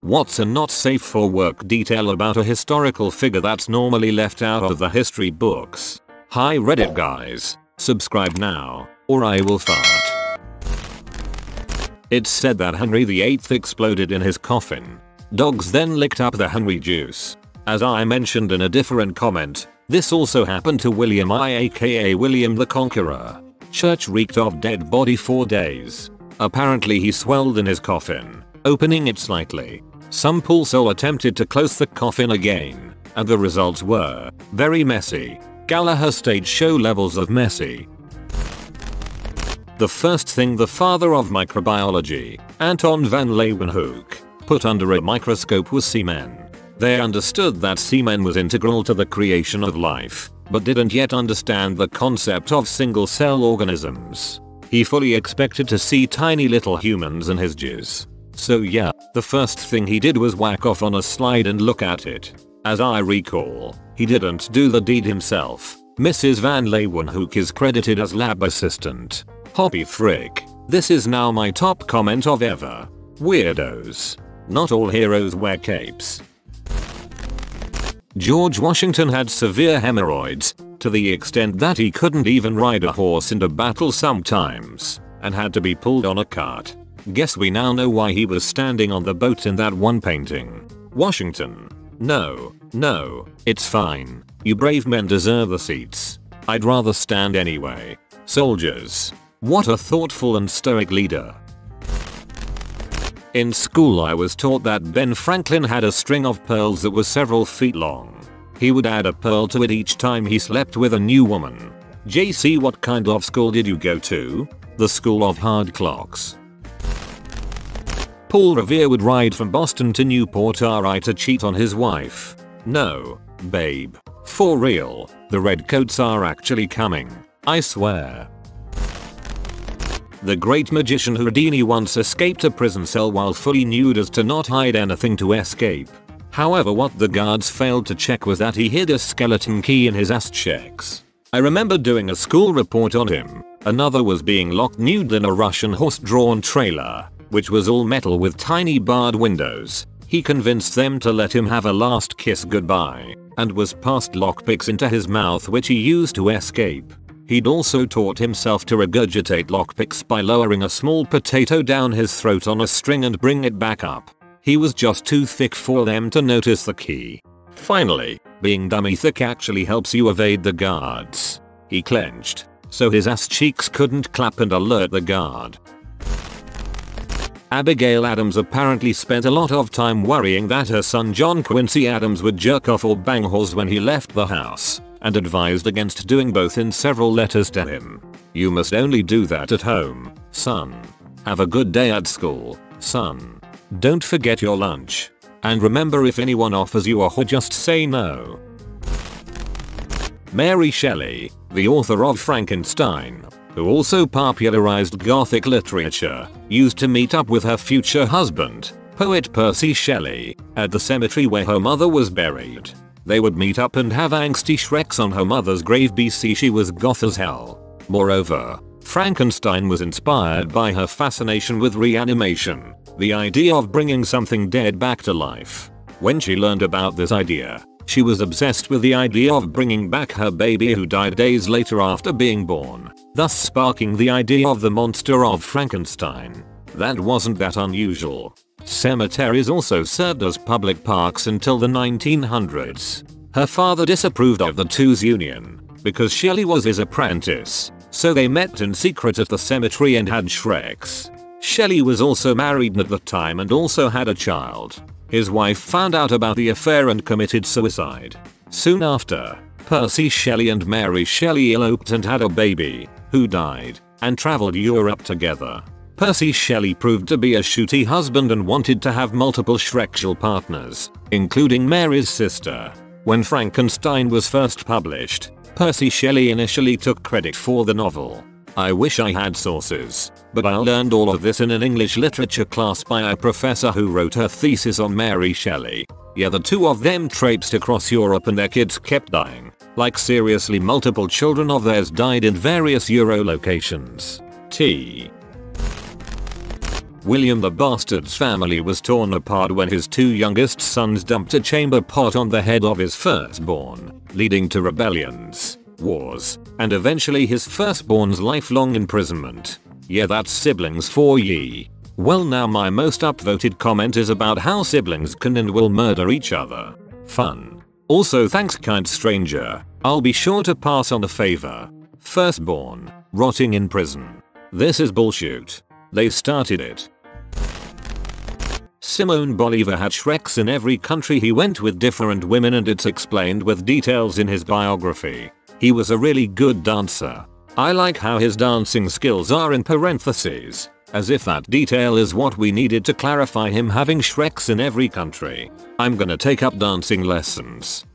What's a not safe for work detail about a historical figure that's normally left out of the history books? Hi Reddit guys, subscribe now, or I will fart. It's said that Henry VIII exploded in his coffin. Dogs then licked up the Henry juice. As I mentioned in a different comment, this also happened to William I aka William the Conqueror. Church reeked of dead body for days. Apparently he swelled in his coffin, opening it slightly. Some also attempted to close the coffin again, and the results were very messy. Gallagher stage show levels of messy. The first thing the father of microbiology, Anton van Leeuwenhoek, put under a microscope was semen. They understood that semen was integral to the creation of life, but didn't yet understand the concept of single-cell organisms. He fully expected to see tiny little humans in his jizz. So yeah, the first thing he did was whack off on a slide and look at it. As I recall, he didn't do the deed himself. Mrs. Van Leeuwenhoek is credited as lab assistant. Hoppy frick. This is now my top comment of ever. Weirdos. Not all heroes wear capes. George Washington had severe hemorrhoids, to the extent that he couldn't even ride a horse in a battle sometimes, and had to be pulled on a cart. Guess we now know why he was standing on the boat in that one painting. Washington. No, it's fine. You brave men deserve the seats. I'd rather stand anyway. Soldiers. What a thoughtful and stoic leader. In school I was taught that Ben Franklin had a string of pearls that was several feet long. He would add a pearl to it each time he slept with a new woman. JC, what kind of school did you go to? The school of hard clocks. Paul Revere would ride from Boston to Newport RI to cheat on his wife. No, babe. For real, the redcoats are actually coming. I swear. The great magician Houdini once escaped a prison cell while fully nude as to not hide anything to escape. However, what the guards failed to check was that he hid a skeleton key in his ass cheeks. I remember doing a school report on him. Another was being locked nude in a Russian horse-drawn trailer, which was all metal with tiny barred windows. He convinced them to let him have a last kiss goodbye, and was passed lockpicks into his mouth which he used to escape. He'd also taught himself to regurgitate lockpicks by lowering a small potato down his throat on a string and bring it back up. He was just too thick for them to notice the key. Finally, being dummy thick actually helps you evade the guards. He clenched, so his ass cheeks couldn't clap and alert the guard. Abigail Adams apparently spent a lot of time worrying that her son John Quincy Adams would jerk off or bang holes when he left the house, and advised against doing both in several letters to him. You must only do that at home, son. Have a good day at school, son. Don't forget your lunch. And remember, if anyone offers you a whore, just say no. Mary Shelley, the author of Frankenstein, who also popularized Gothic literature, used to meet up with her future husband, poet Percy Shelley, at the cemetery where her mother was buried. They would meet up and have angsty shreks on her mother's grave. BC she was goth as hell. Moreover, Frankenstein was inspired by her fascination with reanimation, the idea of bringing something dead back to life. When she learned about this idea, she was obsessed with the idea of bringing back her baby who died days later after being born, thus sparking the idea of the monster of Frankenstein. That wasn't that unusual. Cemeteries also served as public parks until the 1900s. Her father disapproved of the two's union, because Shelley was his apprentice, so they met in secret at the cemetery and had shreks. Shelley was also married at the time and also had a child. His wife found out about the affair and committed suicide. Soon after, Percy Shelley and Mary Shelley eloped and had a baby, who died, and traveled Europe together. Percy Shelley proved to be a shooty husband and wanted to have multiple Shrekshell partners, including Mary's sister. When Frankenstein was first published, Percy Shelley initially took credit for the novel. I wish I had sources, but I learned all of this in an English literature class by a professor who wrote her thesis on Mary Shelley. Yeah, the two of them traipsed across Europe and their kids kept dying. Like seriously, multiple children of theirs died in various Euro locations. William the Bastard's family was torn apart when his two youngest sons dumped a chamber pot on the head of his firstborn, leading to rebellions, wars, and eventually his firstborn's lifelong imprisonment. Yeah, that's siblings for ye. Well, now my most upvoted comment is about how siblings can and will murder each other. Fun. Also, thanks kind stranger. I'll be sure to pass on the favor. Firstborn, rotting in prison. This is bullshit. They started it. Simon Bolivar had Shreks in every country he went with different women, and it's explained with details in his biography. He was a really good dancer. I like how his dancing skills are in parentheses, as if that detail is what we needed to clarify him having Shreks in every country. I'm gonna take up dancing lessons.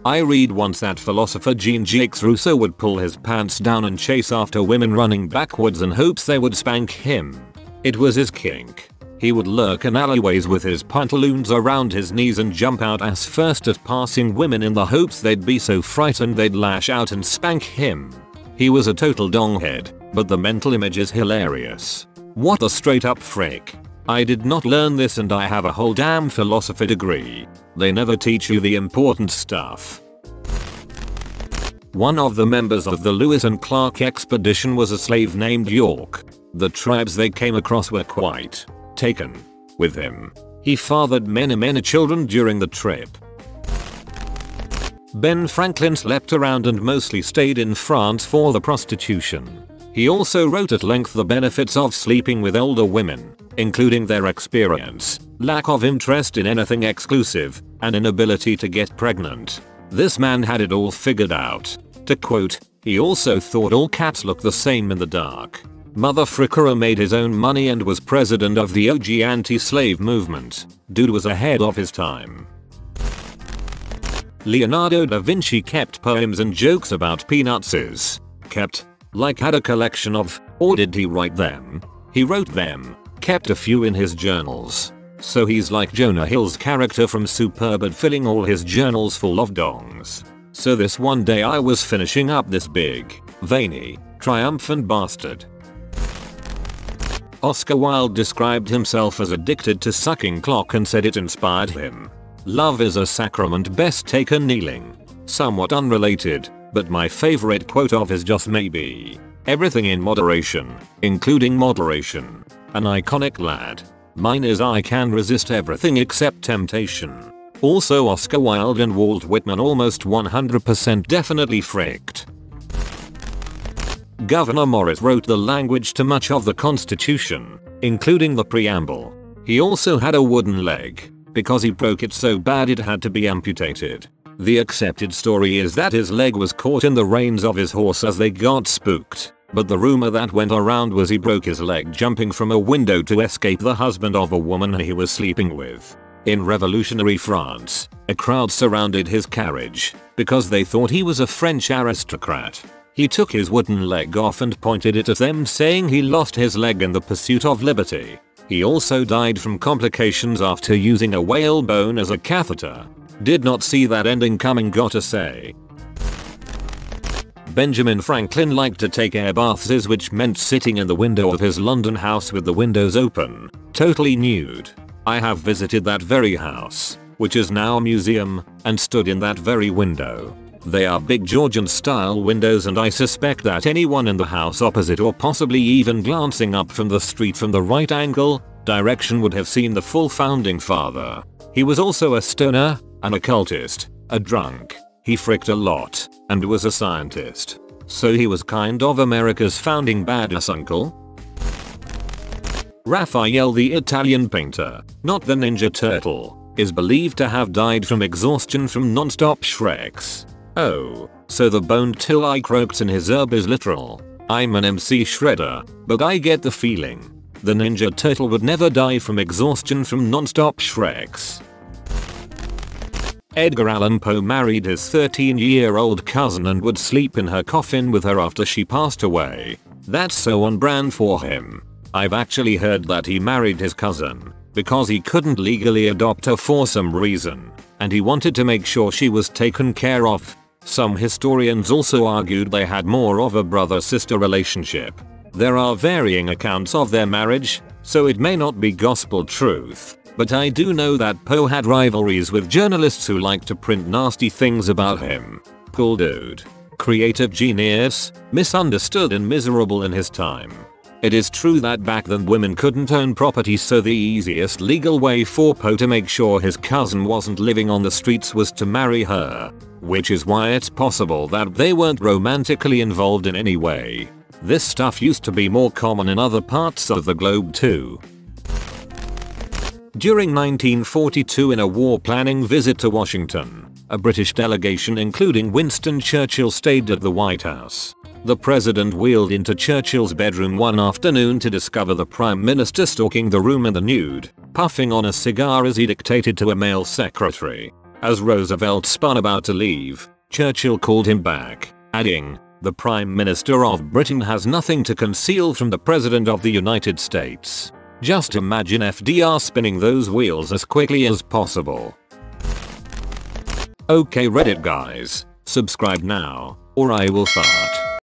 I read once that philosopher Jean-Jacques Rousseau would pull his pants down and chase after women running backwards in hopes they would spank him. It was his kink. He would lurk in alleyways with his pantaloons around his knees and jump out ass first at passing women in the hopes they'd be so frightened they'd lash out and spank him. He was a total donghead, but the mental image is hilarious. What a straight up freak. I did not learn this and I have a whole damn philosophy degree. They never teach you the important stuff. One of the members of the Lewis and Clark expedition was a slave named York. The tribes they came across were quite taken with him. He fathered many children during the trip. Ben Franklin slept around and mostly stayed in France for the prostitution. He also wrote at length the benefits of sleeping with older women, including their experience, lack of interest in anything exclusive, and inability to get pregnant. This man had it all figured out. To quote, he also thought all cats look the same in the dark. Motherfricker made his own money and was president of the OG anti-slave movement. Dude was ahead of his time. Leonardo da Vinci kept poems and jokes about peanuts. Kept, like had a collection of, or did he write them? He wrote them, kept a few in his journals. So he's like Jonah Hill's character from Superbad, filling all his journals full of dongs. So this one day I was finishing up this big, veiny, triumphant bastard. Oscar Wilde described himself as addicted to sucking cock and said it inspired him. Love is a sacrament best taken kneeling. Somewhat unrelated, but my favorite quote of his just maybe. Everything in moderation, including moderation. An iconic lad. Mine is I can resist everything except temptation. Also Oscar Wilde and Walt Whitman almost 100% definitely fricked. Gouverneur Morris wrote the language to much of the Constitution, including the preamble. He also had a wooden leg, because he broke it so bad it had to be amputated. The accepted story is that his leg was caught in the reins of his horse as they got spooked, but the rumor that went around was he broke his leg jumping from a window to escape the husband of a woman he was sleeping with. In revolutionary France, a crowd surrounded his carriage, because they thought he was a French aristocrat. He took his wooden leg off and pointed it at them, saying he lost his leg in the pursuit of liberty. He also died from complications after using a whalebone as a catheter. Did not see that ending coming, gotta say. Benjamin Franklin liked to take air baths, which meant sitting in the window of his London house with the windows open, totally nude. I have visited that very house, which is now a museum, and stood in that very window. They are big Georgian style windows, and I suspect that anyone in the house opposite or possibly even glancing up from the street from the right angle direction would have seen the full founding father. He was also a stoner, an occultist, a drunk. He fricked a lot, and was a scientist. So he was kind of America's founding badass uncle. Raphael, the Italian painter, not the Ninja Turtle, is believed to have died from exhaustion from non-stop Shreks. Oh, so the boned till I croaked in his herb is literal. I'm an MC shredder, but I get the feeling the Ninja Turtle would never die from exhaustion from non-stop Shreks. Edgar Allan Poe married his 13-year-old cousin and would sleep in her coffin with her after she passed away. That's so on brand for him. I've actually heard that he married his cousin because he couldn't legally adopt her for some reason, and he wanted to make sure she was taken care of. Some historians also argued they had more of a brother-sister relationship. There are varying accounts of their marriage, so it may not be gospel truth, but I do know that Poe had rivalries with journalists who liked to print nasty things about him. Cool dude. Creative genius, misunderstood and miserable in his time. It is true that back then women couldn't own property, so the easiest legal way for Poe to make sure his cousin wasn't living on the streets was to marry her. Which is why it's possible that they weren't romantically involved in any way. This stuff used to be more common in other parts of the globe too. During 1942, in a war planning visit to Washington, a British delegation including Winston Churchill stayed at the White House. The president wheeled into Churchill's bedroom one afternoon to discover the prime minister stalking the room in the nude, puffing on a cigar as he dictated to a male secretary. As Roosevelt spun about to leave, Churchill called him back, adding, "The Prime Minister of Britain has nothing to conceal from the President of the United States." Just imagine FDR spinning those wheels as quickly as possible. Okay Reddit guys, subscribe now, or I will fart.